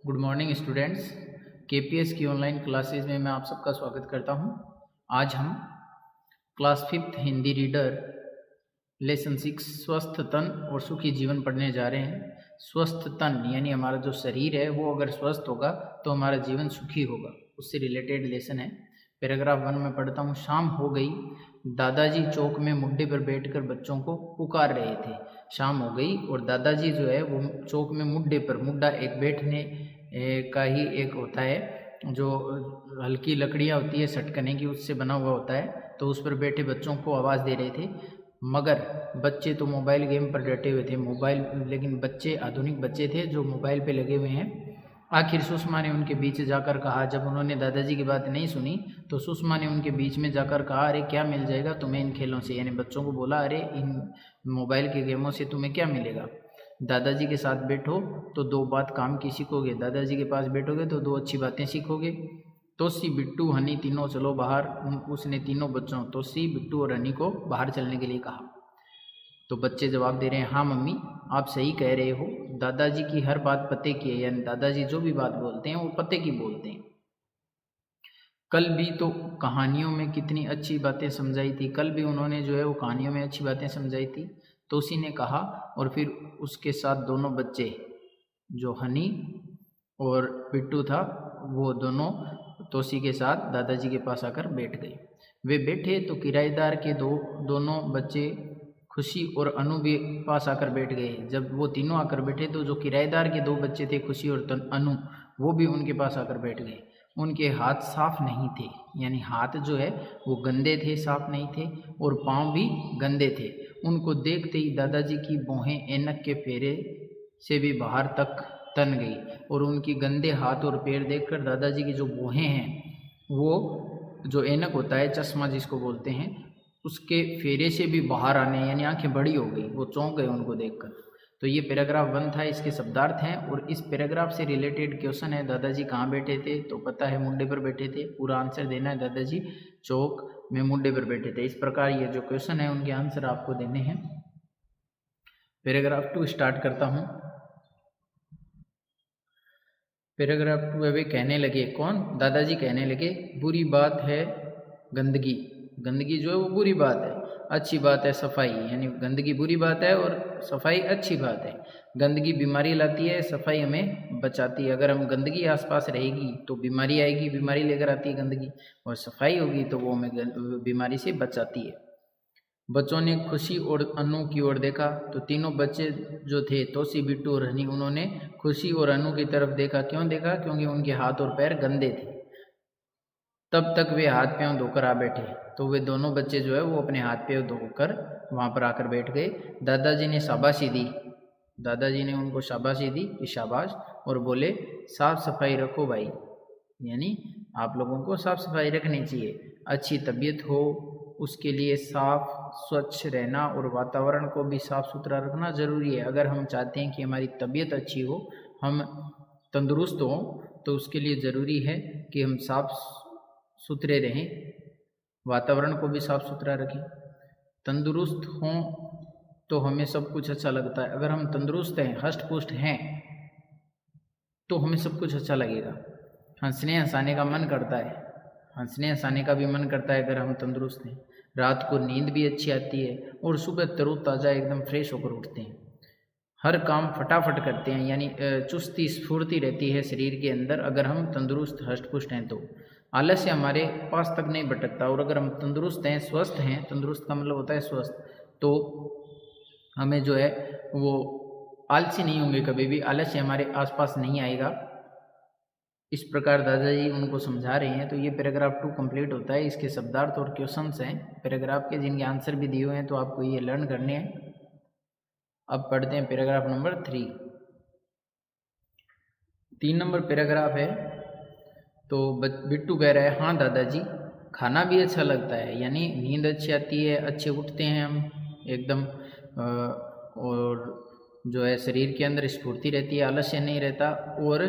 Good morning students. KPS की online classes में मैं आप सबका स्वागत करता हूं। आज हम class 5th Hindi reader lesson 6 स्वस्थ तन और सुखी जीवन पढ़ने जा रहे हैं। स्वस्थ तन यानी हमारा जो शरीर है वो अगर स्वस्थ होगा तो हमारा जीवन सुखी होगा, उससे रिलेटेड लेसन है। पैराग्राफ 1 में पढ़ता हूँ। शाम हो गई, दादाजी चौक में मुड्डे पर बैठकर बच्चों को पुकार रहे थे। शाम हो गई और दादाजी जो है वो चौक में मुड्डे पर, मुड्डा एक बैठने का ही एक होता है जो हल्की लकड़ियाँ होती है सटकने की, उससे बना हुआ होता है, तो उस पर बैठे बच्चों को आवाज़ दे रहे थे। मगर बच्चे तो मोबाइल गेम पर डटे हुए थे। लेकिन बच्चे आधुनिक बच्चे थे जो मोबाइल पे लगे हुए हैं। आखिर सुषमा ने उनके बीच जाकर कहा, जब उन्होंने दादाजी की बात नहीं सुनी तो सुषमा ने उनके बीच में जाकर कहा, अरे क्या मिल जाएगा तुम्हें इन खेलों से। यानी बच्चों को बोला, अरे इन मोबाइल के गेमों से तुम्हें क्या मिलेगा। दादाजी के साथ बैठो तो दो बात काम की सीखोगे। दादाजी के पास बैठोगे तो दो अच्छी बातें सीखोगे। तोसी, बिट्टू, हनी तीनों चलो बाहर। उसने तीनों बच्चों तोसी, बिट्टू और हनी को बाहर चलने के लिए कहा। तो बच्चे जवाब दे रहे हैं, हाँ मम्मी आप सही कह रहे हो, दादाजी की हर बात पते की है। यानी दादाजी जो भी बात बोलते हैं वो पते की बोलते हैं। कल भी तो कहानियों में कितनी अच्छी बातें समझाई थी। कल भी उन्होंने जो है वो कहानियों में अच्छी बातें समझाई थी, तोसी ने कहा। और फिर उसके साथ दोनों बच्चे जो हनी और बिट्टू था वो दोनों तोसी के साथ दादाजी के पास आकर बैठ गए। वे बैठे तो किराएदार के दोनों बच्चे खुशी और अनु भी पास आकर बैठ गए। जब वो तीनों आकर बैठे तो जो किराएदार के दो बच्चे थे खुशी और अनु, वो भी उनके पास आकर बैठ गए। उनके हाथ साफ नहीं थे, यानी हाथ जो है वो गंदे थे, साफ नहीं थे, और पाँव भी गंदे थे। उनको देखते ही दादाजी की भौहें ऐनक के फेरे से भी बाहर तक तन गई, और उनकी गंदे हाथ और पैर देखकर दादाजी की जो भौहें हैं, वो जो ऐनक होता है, चश्मा जिसको बोलते हैं, उसके फेरे से भी बाहर आने, यानी आंखें बड़ी हो गई। वो चौंक गए उनको देखकर। तो ये पैराग्राफ 1 था, इसके शब्दार्थ हैं। और इस पैराग्राफ से रिलेटेड क्वेश्चन है, दादाजी कहाँ बैठे थे, तो पता है मुड्डे पर बैठे थे। पूरा आंसर देना है, दादाजी चौक में मुड्डे पर बैठे थे। इस प्रकार ये जो क्वेश्चन है उनके आंसर आपको देने हैं। पैराग्राफ 2 स्टार्ट करता हूँ। पैराग्राफ 2 है, वे कहने लगे। कौन? दादाजी कहने लगे, बुरी बात है गंदगी। गंदगी जो है वो बुरी बात है, अच्छी बात है सफाई। यानी गंदगी बुरी बात है और सफाई अच्छी बात है। गंदगी बीमारी लाती है, सफाई हमें बचाती है। अगर हम गंदगी आसपास रहेगी तो बीमारी आएगी, बीमारी लेकर आती है गंदगी, और सफाई होगी तो वो हमें बीमारी से बचाती है। बच्चों ने खुशी और अनु की ओर देखा तो तीनों बच्चे जो थे, तोसी, बिट्टू और हनी, उन्होंने खुशी और अनु की तरफ देखा। क्यों देखा? क्योंकि उनके हाथ और पैर गंदे थे। तब तक वे हाथ पैर धोकर आ बैठे। तो वे दोनों बच्चे जो है वो अपने हाथ पैर धोकर वहाँ पर आकर बैठ गए। दादाजी ने शाबाशी दी। दादाजी ने उनको शाबाशी दी कि शाबाश, और बोले, साफ सफाई रखो भाई। यानी आप लोगों को साफ सफाई रखनी चाहिए। अच्छी तबीयत हो उसके लिए साफ स्वच्छ रहना और वातावरण को भी साफ सुथरा रखना ज़रूरी है। अगर हम चाहते हैं कि हमारी तबीयत अच्छी हो, हम तंदुरुस्त हों, तो उसके लिए ज़रूरी है कि हम साफ सुथरे रहें, वातावरण को भी साफ सुथरा रखें। तंदुरुस्त हों तो हमें सब कुछ अच्छा लगता है। अगर हम तंदुरुस्त हैं, हष्ट पुष्ट हैं, तो हमें सब कुछ अच्छा लगेगा। हंसने हंसाने का मन करता है, हंसने हंसाने का भी मन करता है अगर हम तंदुरुस्त हैं। रात को नींद भी अच्छी आती है और सुबह तरोताज़ा एकदम फ्रेश होकर उठते हैं। हर काम फटाफट करते हैं, यानी चुस्ती स्फूर्ति रहती है शरीर के अंदर अगर हम तंदुरुस्त हष्ट पुष्ट हैं तो। आलस्य हमारे पास तक नहीं भटकता। और अगर हम तंदुरुस्त हैं, स्वस्थ हैं, तंदुरुस्त का मतलब होता है स्वस्थ, तो हमें जो है वो आलसी नहीं होंगे, कभी भी आलस्य हमारे आसपास नहीं आएगा। इस प्रकार दादाजी उनको समझा रहे हैं। तो ये पैराग्राफ 2 कंप्लीट होता है। इसके शब्दार्थ और क्वेश्चंस हैं पैराग्राफ के, जिनके आंसर भी दिए हुए हैं, तो आपको ये लर्न करने हैं। अब पढ़ते हैं पैराग्राफ नंबर 3। 3 नंबर पैराग्राफ है। तो बिट्टू कह रहा है, हाँ दादाजी खाना भी अच्छा लगता है, यानी नींद अच्छी आती है, अच्छे उठते हैं हम एकदम, और जो है शरीर के अंदर स्फूर्ति रहती है, आलस्य नहीं रहता, और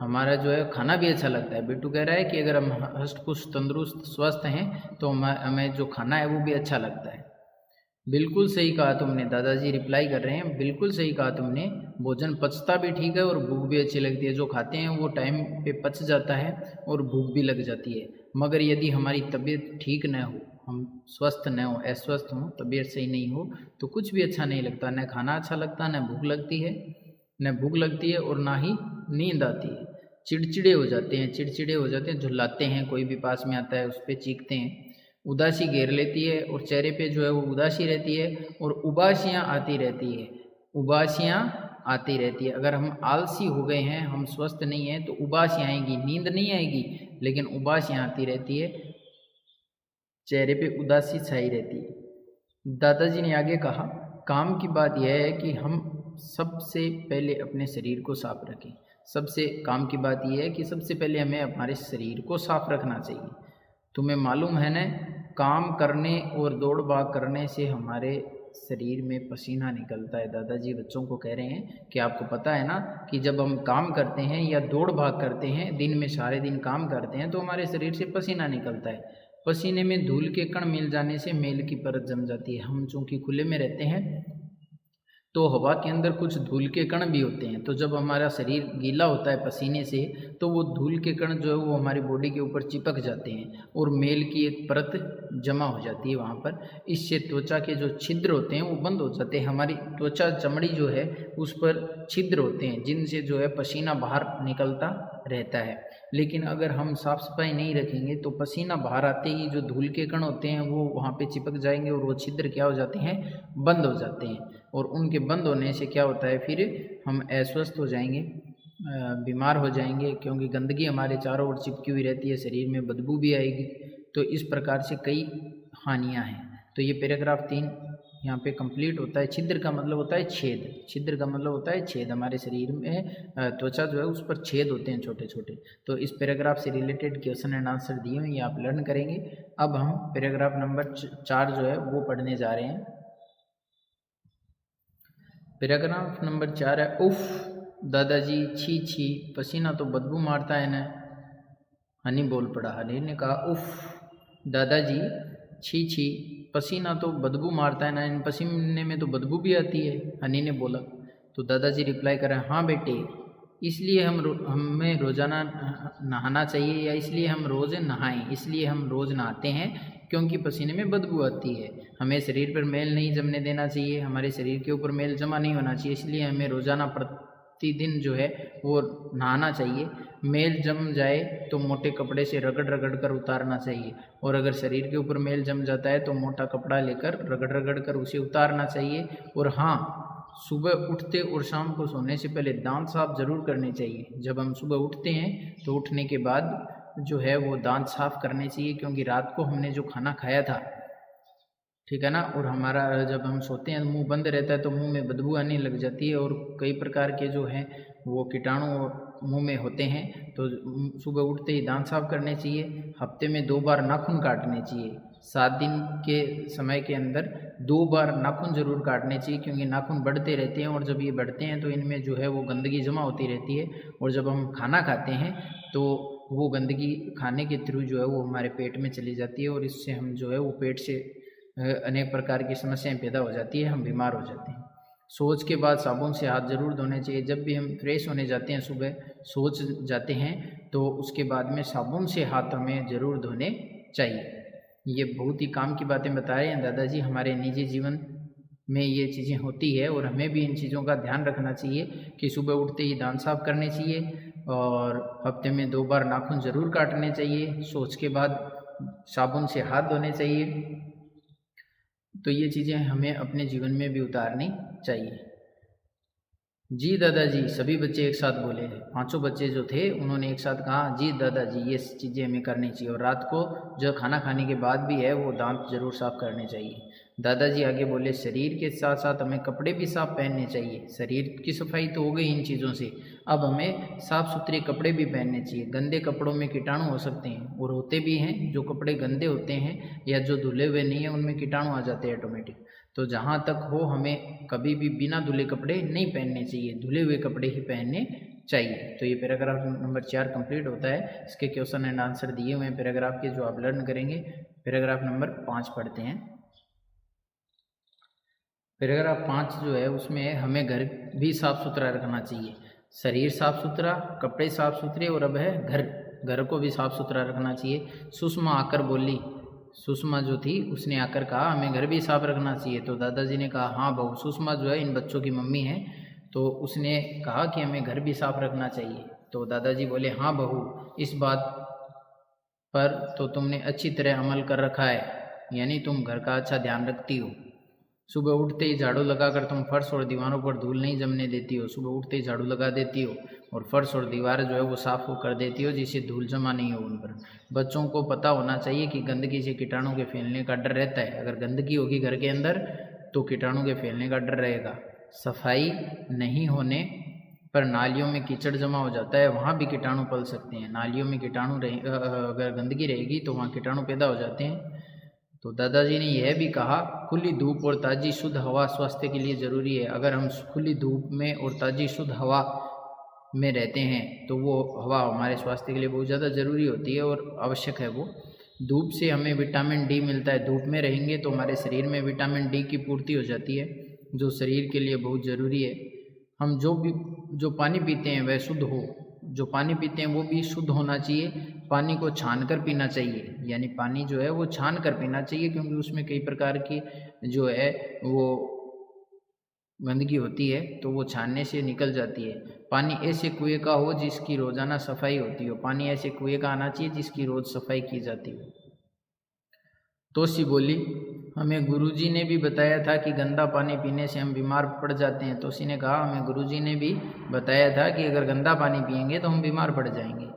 हमारा जो है खाना भी अच्छा लगता है। बिट्टू कह रहा है कि अगर हम हष्ट पुष्ट तंदुरुस्त स्वस्थ हैं तो हमें जो खाना है वो भी अच्छा लगता है। बिल्कुल सही कहा तुमने, दादाजी रिप्लाई कर रहे हैं, बिल्कुल सही कहा तुमने। भोजन पचता भी ठीक है और भूख भी अच्छी लगती है। जो खाते हैं वो टाइम पे पच जाता है और भूख भी लग जाती है। मगर यदि हमारी तबीयत ठीक न हो, हम स्वस्थ न हो, अस्वस्थ हों, तबीयत सही नहीं हो, तो कुछ भी अच्छा नहीं लगता। न खाना अच्छा लगता, न भूख लगती है, और ना ही नींद आती है। चिड़चिड़े हो जाते हैं, झुल्लाते हैं, कोई भी पास में आता है उस पर चीखते हैं। उदासी घेर लेती है और चेहरे पे जो है वो उदासी रहती है और उबासियाँ आती रहती है। अगर हम आलसी हो गए हैं, हम स्वस्थ नहीं हैं, तो उबासी आएंगी, नींद नहीं आएगी, लेकिन उबासियाँ आती रहती है, चेहरे पे उदासी छाई रहती है। दादाजी ने आगे कहा, काम की बात यह है कि हम सबसे पहले अपने शरीर को साफ रखें। काम की बात यह है कि सबसे पहले हमें हमारे शरीर को साफ रखना चाहिए। तुम्हें मालूम है ना, काम करने और दौड़ भाग करने से हमारे शरीर में पसीना निकलता है। दादाजी बच्चों को कह रहे हैं कि आपको पता है ना कि जब हम काम करते हैं या दौड़ भाग करते हैं, दिन में सारे दिन काम करते हैं, तो हमारे शरीर से पसीना निकलता है। पसीने में धूल के कण मिल जाने से मेल की परत जम जाती है। हम चूँकि खुले में रहते हैं तो हवा के अंदर कुछ धूल के कण भी होते हैं। तो जब हमारा शरीर गीला होता है पसीने से, तो वो धूल के कण जो है वो हमारी बॉडी के ऊपर चिपक जाते हैं और मेल की एक परत जमा हो जाती है वहाँ पर। इससे त्वचा के जो छिद्र होते हैं वो बंद हो जाते हैं। हमारी त्वचा चमड़ी जो है उस पर छिद्र होते हैं जिनसे जो है पसीना बाहर निकलता रहता है। लेकिन अगर हम साफ़ सफाई नहीं रखेंगे तो पसीना बाहर आते ही जो धूल के कण होते हैं वो वहाँ पे चिपक जाएंगे और वो छिद्र क्या हो जाते हैं, बंद हो जाते हैं। और उनके बंद होने से क्या होता है, फिर हम अस्वस्थ हो जाएंगे, बीमार हो जाएंगे, क्योंकि गंदगी हमारे चारों ओर चिपकी हुई रहती है, शरीर में बदबू भी आएगी। तो इस प्रकार से कई हानियाँ हैं। तो ये पैराग्राफ 3 यहाँ पे कंप्लीट होता है। छिद्र का मतलब होता है छेद। हमारे शरीर में त्वचा जो है उस पर छेद होते हैं छोटे छोटे। तो इस पैराग्राफ से रिलेटेड क्वेश्चन एंड आंसर दिए हुए, ये आप लर्न करेंगे। अब हम पैराग्राफ नंबर 4 जो है वो पढ़ने जा रहे हैं। पैराग्राफ नंबर 4 है, उफ दादाजी, छी छी, पसीना तो बदबू मारता है ना। हनी बोल पड़ा। हनी ने कहा, उफ दादाजी, छी छी, पसीना तो बदबू मारता है ना, इन पसीने में तो बदबू भी आती है। हनी ने बोला। तो दादाजी रिप्लाई कर रहे हैं, हाँ बेटे, इसलिए हमें रोज़ाना नहाना चाहिए, या इसलिए हम रोज़ नहाएं। इसलिए हम रोज़ नहाते हैं क्योंकि पसीने में बदबू आती है। हमें शरीर पर मैल नहीं जमने देना चाहिए, हमारे शरीर के ऊपर मैल जमा नहीं होना चाहिए, इसलिए हमें रोज़ाना प्रतिदिन जो है वो नहाना चाहिए। मैल जम जाए तो मोटे कपड़े से रगड़ रगड़ कर उतारना चाहिए, और अगर शरीर के ऊपर मैल जम जाता है तो मोटा कपड़ा लेकर रगड़ रगड़ कर उसे उतारना चाहिए। और हाँ, सुबह उठते और शाम को सोने से पहले दांत साफ जरूर करने चाहिए। जब हम सुबह उठते हैं तो उठने के बाद जो है वो दांत साफ करने चाहिए, क्योंकि रात को हमने जो खाना खाया था, ठीक है ना, और हमारा जब हम सोते हैं मुंह बंद रहता है तो मुंह में बदबू आने लग जाती है, और कई प्रकार के जो हैं वो कीटाणु मुंह में होते हैं। तो सुबह उठते ही दांत साफ करने चाहिए। हफ्ते में 2 बार नाखून काटने चाहिए। 7 दिन के समय के अंदर 2 बार नाखून जरूर काटने चाहिए, क्योंकि नाखून बढ़ते रहते हैं, और जब ये बढ़ते हैं तो इनमें जो है वो गंदगी जमा होती रहती है, और जब हम खाना खाते हैं तो वो गंदगी खाने के थ्रू जो है वो हमारे पेट में चली जाती है, और इससे हम जो है वो पेट से अनेक प्रकार की समस्याएं पैदा हो जाती है, हम बीमार हो जाते हैं। शौच के बाद साबुन से हाथ जरूर धोने चाहिए। जब भी हम फ्रेश होने जाते हैं, सुबह शौच जाते हैं, तो उसके बाद में साबुन से हाथ हमें ज़रूर धोने चाहिए। ये बहुत ही काम की बातें बता रहे हैं दादाजी। हमारे निजी जीवन में ये चीज़ें होती है, और हमें भी इन चीज़ों का ध्यान रखना चाहिए कि सुबह उठते ही दांत साफ करने चाहिए, और हफ्ते में 2 बार नाखून ज़रूर काटने चाहिए। शौच के बाद साबुन से हाथ धोने चाहिए। तो ये चीज़ें हमें अपने जीवन में भी उतारनी चाहिए। जी दादाजी, सभी बच्चे एक साथ बोले। 5 बच्चे जो थे उन्होंने एक साथ कहा, जी दादाजी, ये चीज़ें हमें करनी चाहिए, और रात को जो खाना खाने के बाद भी है वो दांत जरूर साफ करने चाहिए। दादाजी आगे बोले, शरीर के साथ साथ हमें कपड़े भी साफ पहनने चाहिए। शरीर की सफाई तो हो गई इन चीज़ों से, अब हमें साफ़ सुथरे कपड़े भी पहनने चाहिए। गंदे कपड़ों में कीटाणु हो सकते हैं, और होते भी हैं। जो कपड़े गंदे होते हैं या जो धुले हुए नहीं हैं उनमें कीटाणु आ जाते हैं ऑटोमेटिक। तो जहाँ तक हो हमें कभी भी बिना धुले कपड़े नहीं पहनने चाहिए, धुले हुए कपड़े ही पहनने चाहिए। तो ये पैराग्राफ नंबर 4 कंप्लीट होता है। इसके क्वेश्चन एंड आंसर दिए हुए हैं पैराग्राफ के, जो आप लर्न करेंगे। पैराग्राफ नंबर 5 पढ़ते हैं। पैराग्राफ 5 जो है उसमें हमें घर भी साफ सुथरा रखना चाहिए। शरीर साफ सुथरा, कपड़े साफ सुथरे, और अब है घर को भी साफ सुथरा रखना चाहिए। सुषमा आकर बोली, सुषमा जो थी उसने आकर कहा हमें घर भी साफ रखना चाहिए। तो दादाजी ने कहा हाँ बहू, सुषमा जो है इन बच्चों की मम्मी है, तो उसने कहा कि हमें घर भी साफ रखना चाहिए। तो दादाजी बोले हाँ बहू, इस बात पर तो तुमने अच्छी तरह अमल कर रखा है, यानी तुम घर का अच्छा ध्यान रखती हो। सुबह उठते ही झाड़ू लगाकर तुम फर्श और दीवारों पर धूल नहीं जमने देती हो। सुबह उठते ही झाड़ू लगा देती हो और फर्श और दीवार जो है वो साफ कर देती हो, जिससे धूल जमा नहीं हो उन पर। बच्चों को पता होना चाहिए कि गंदगी से कीटाणु के फैलने का डर रहता है। अगर गंदगी होगी घर के अंदर तो कीटाणु के फैलने का डर रहेगा। सफाई नहीं होने पर नालियों में कीचड़ जमा हो जाता है, वहाँ भी कीटाणु पल सकते हैं। नालियों में कीटाणु अगर गंदगी रहेगी तो वहाँ कीटाणु पैदा हो जाते हैं। तो दादाजी ने यह भी कहा खुली धूप और ताज़ी शुद्ध हवा स्वास्थ्य के लिए ज़रूरी है। अगर हम खुली धूप में और ताज़ी शुद्ध हवा में रहते हैं तो वो हवा हमारे स्वास्थ्य के लिए बहुत ज़्यादा ज़रूरी होती है और आवश्यक है वो। धूप से हमें विटामिन डी मिलता है। धूप में रहेंगे तो हमारे शरीर में विटामिन डी की पूर्ति हो जाती है, जो शरीर के लिए बहुत ज़रूरी है। हम जो पानी पीते हैं वह शुद्ध हो, जो पानी पीते हैं वो भी शुद्ध होना चाहिए। पानी को छान कर पीना चाहिए, यानी पानी जो है वो छान कर पीना चाहिए, क्योंकि उसमें कई प्रकार की जो है वो गंदगी होती है तो वो छानने से निकल जाती है। पानी ऐसे कुएं का हो जिसकी रोज़ाना सफाई होती हो। पानी ऐसे कुएं का आना चाहिए जिसकी रोज़ सफाई की जाती हो। तोसी बोली हमें गुरुजी ने भी बताया था कि गंदा पानी पीने से हम बीमार पड़ जाते हैं। तोसी ने कहा हमें गुरुजी ने भी बताया था कि अगर गंदा पानी पिएंगे तो हम बीमार पड़ जाएंगे।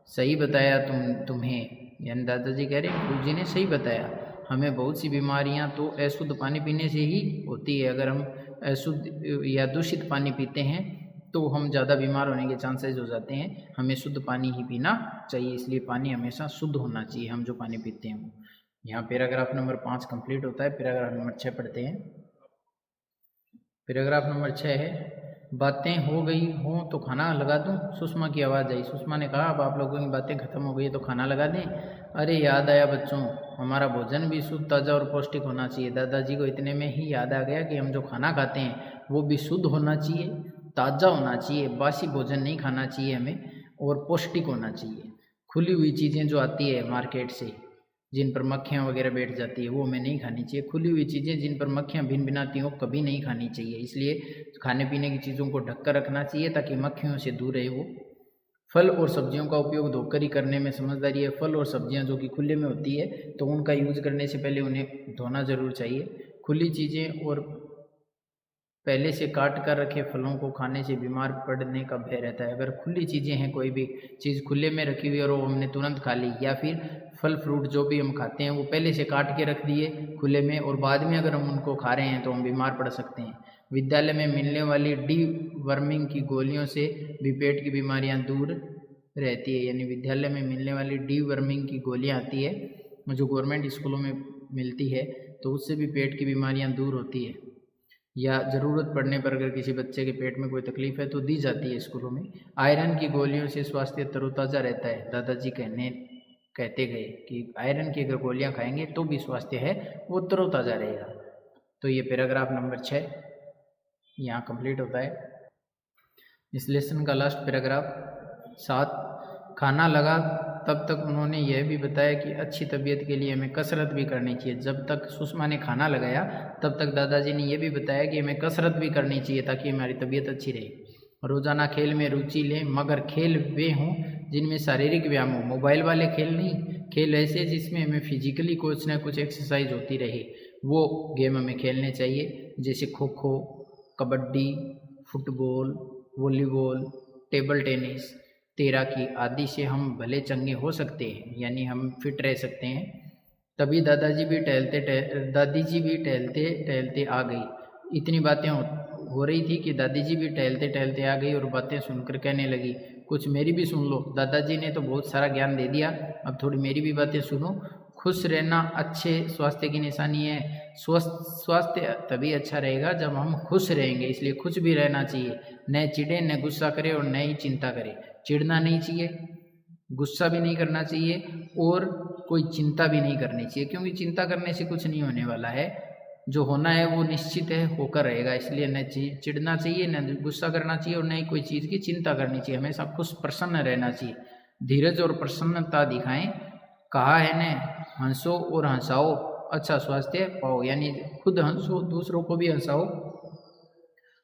सही बताया तुम्हें, यानी दादाजी कह रहे हैं गुरुजी ने सही बताया। हमें बहुत सी बीमारियां तो अशुद्ध पानी पीने से ही होती है। अगर हम अशुद्ध या दूषित पानी पीते हैं तो हम ज़्यादा बीमार होने के चांसेस हो जाते हैं। हमें शुद्ध पानी ही पीना चाहिए, इसलिए पानी हमेशा शुद्ध होना चाहिए हम जो पानी पीते हैं वो। यहाँ पैराग्राफ नंबर 5 कंप्लीट होता है। पैराग्राफ नंबर 6 पढ़ते हैं। पैराग्राफ नंबर 6 है बातें हो गई हों तो खाना लगा दूं। सुषमा की आवाज़ आई। सुषमा ने कहा अब आप लोगों की बातें खत्म हो गई तो खाना लगा दें। अरे याद आया बच्चों, हमारा भोजन भी शुद्ध, ताज़ा और पौष्टिक होना चाहिए। दादाजी को इतने में ही याद आ गया कि हम जो खाना खाते हैं वो भी शुद्ध होना चाहिए, ताज़ा होना चाहिए, बासी भोजन नहीं खाना चाहिए हमें, और पौष्टिक होना चाहिए। खुली हुई चीज़ें जो आती है मार्केट से, जिन पर मक्खियाँ वगैरह बैठ जाती है, वो हमें नहीं खानी चाहिए। खुली हुई चीज़ें जिन पर मक्खियाँ भिन भिनाती हों कभी नहीं खानी चाहिए। इसलिए खाने पीने की चीज़ों को ढक कर रखना चाहिए ताकि मक्खियों से दूर रहे वो। फल और सब्जियों का उपयोग धोकर ही करने में समझदारी है। फल और सब्जियां जो कि खुले में होती है तो उनका यूज करने से पहले उन्हें धोना जरूर चाहिए। खुली चीज़ें और पहले से काट कर रखे फलों को खाने से बीमार पड़ने का भय रहता है। अगर खुली चीज़ें हैं, कोई भी चीज़ खुले में रखी हुई और वो हमने तुरंत खा ली, या फिर फल फ्रूट जो भी हम खाते हैं वो पहले से काट के रख दिए खुले में और बाद में अगर हम उनको खा रहे हैं तो हम बीमार पड़ सकते हैं। विद्यालय में मिलने वाली डी वर्मिंग की गोलियों से भी पेट की बीमारियां दूर रहती है। यानी विद्यालय में मिलने वाली डी वर्मिंग की गोलियां आती है जो गवर्नमेंट स्कूलों में मिलती है, तो उससे भी पेट की बीमारियां दूर होती है। या ज़रूरत पड़ने पर अगर किसी बच्चे के पेट में कोई तकलीफ है तो दी जाती है स्कूलों में। आयरन की गोलियों से स्वास्थ्य तरोताज़ा रहता है। दादाजी कहते गए कि आयरन की अगर गोलियां खाएंगे तो भी स्वास्थ्य है वो तरोताज़ा रहेगा। तो ये पैराग्राफ नंबर 6 यहाँ कंप्लीट होता है। इस लेसन का लास्ट पैराग्राफ 7 खाना लगा तब तक उन्होंने यह भी बताया कि अच्छी तबीयत के लिए हमें कसरत भी करनी चाहिए। जब तक सुषमा ने खाना लगाया तब तक दादाजी ने यह भी बताया कि हमें कसरत भी करनी चाहिए ताकि हमारी तबीयत अच्छी रहे। रोज़ाना खेल में रुचि लें, मगर खेल वे हों जिनमें शारीरिक व्यायाम हो। मोबाइल वाले खेल नहीं, खेल ऐसे जिसमें हमें फिजिकली कुछ ना कुछ एक्सरसाइज होती रहे, वो गेम हमें खेलने चाहिए। जैसे kho kho, kabaddi, football, volleyball, table tennis, तैराकी आदि से हम भले चंगे हो सकते हैं, यानी हम फिट रह सकते हैं। तभी दादी जी भी टहलते टहलते आ गई। इतनी बातें हो रही थी कि दादी जी भी टहलते टहलते आ गई और बातें सुनकर कहने लगी कुछ मेरी भी सुन लो। दादाजी ने तो बहुत सारा ज्ञान दे दिया, अब थोड़ी मेरी भी बातें सुनो। खुश रहना अच्छे स्वास्थ्य की निशानी है। स्वास्थ्य तभी अच्छा रहेगा जब हम खुश रहेंगे, इसलिए खुश भी रहना चाहिए। न चिढ़े, न गुस्सा करे और न ही चिंता करे। चिढ़ना नहीं चाहिए, गुस्सा भी नहीं करना चाहिए और कोई चिंता भी नहीं करनी चाहिए, क्योंकि चिंता करने से कुछ नहीं होने वाला है। जो होना है वो निश्चित है होकर रहेगा, इसलिए न चिढ़ना चाहिए, न गुस्सा करना चाहिए और न ही कोई चीज़ की चिंता करनी चाहिए। हमेशा खुश प्रसन्न रहना चाहिए, धीरज और प्रसन्नता दिखाएं। कहा है न, हंसो और हंसाओ अच्छा स्वास्थ्य पाओ, यानी खुद हंसो, दूसरों को भी हंसाओ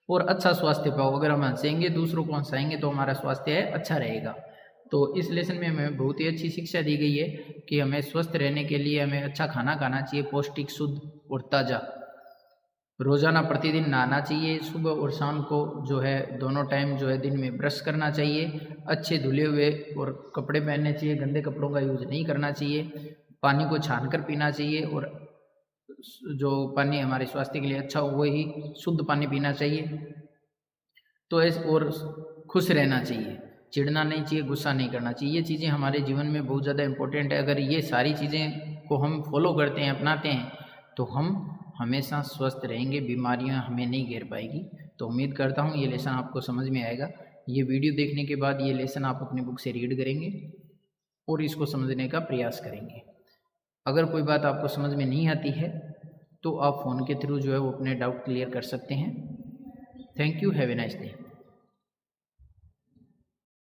और अच्छा स्वास्थ्य पाओ। अगर हम हंसेंगे, दूसरों को हंसाएंगे तो हमारा स्वास्थ्य अच्छा रहेगा। तो इस लेसन में हमें बहुत ही अच्छी शिक्षा दी गई है कि हमें स्वस्थ रहने के लिए हमें अच्छा खाना खाना चाहिए, पौष्टिक, शुद्ध और ताज़ा। रोज़ाना प्रतिदिन नहाना चाहिए, सुबह और शाम को जो है दोनों टाइम जो है दिन में ब्रश करना चाहिए, अच्छे धुले हुए और कपड़े पहनने चाहिए, गंदे कपड़ों का यूज़ नहीं करना चाहिए, पानी को छान कर पीना चाहिए और जो पानी हमारे स्वास्थ्य के लिए अच्छा हो वही शुद्ध पानी पीना चाहिए। तो ऐसे और खुश रहना चाहिए, चिढ़ना नहीं चाहिए, गुस्सा नहीं करना चाहिए। ये चीज़ें हमारे जीवन में बहुत ज़्यादा इंपॉर्टेंट है। अगर ये सारी चीज़ें को हम फॉलो करते हैं, अपनाते हैं, तो हम हमेशा स्वस्थ रहेंगे, बीमारियां हमें नहीं घेर पाएगी। तो उम्मीद करता हूँ ये लेसन आपको समझ में आएगा। ये वीडियो देखने के बाद ये लेसन आप अपनी बुक से रीड करेंगे और इसको समझने का प्रयास करेंगे। अगर कोई बात आपको समझ में नहीं आती है तो आप फ़ोन के थ्रू जो है वो अपने डाउट क्लियर कर सकते हैं। Thank you, have a nice day.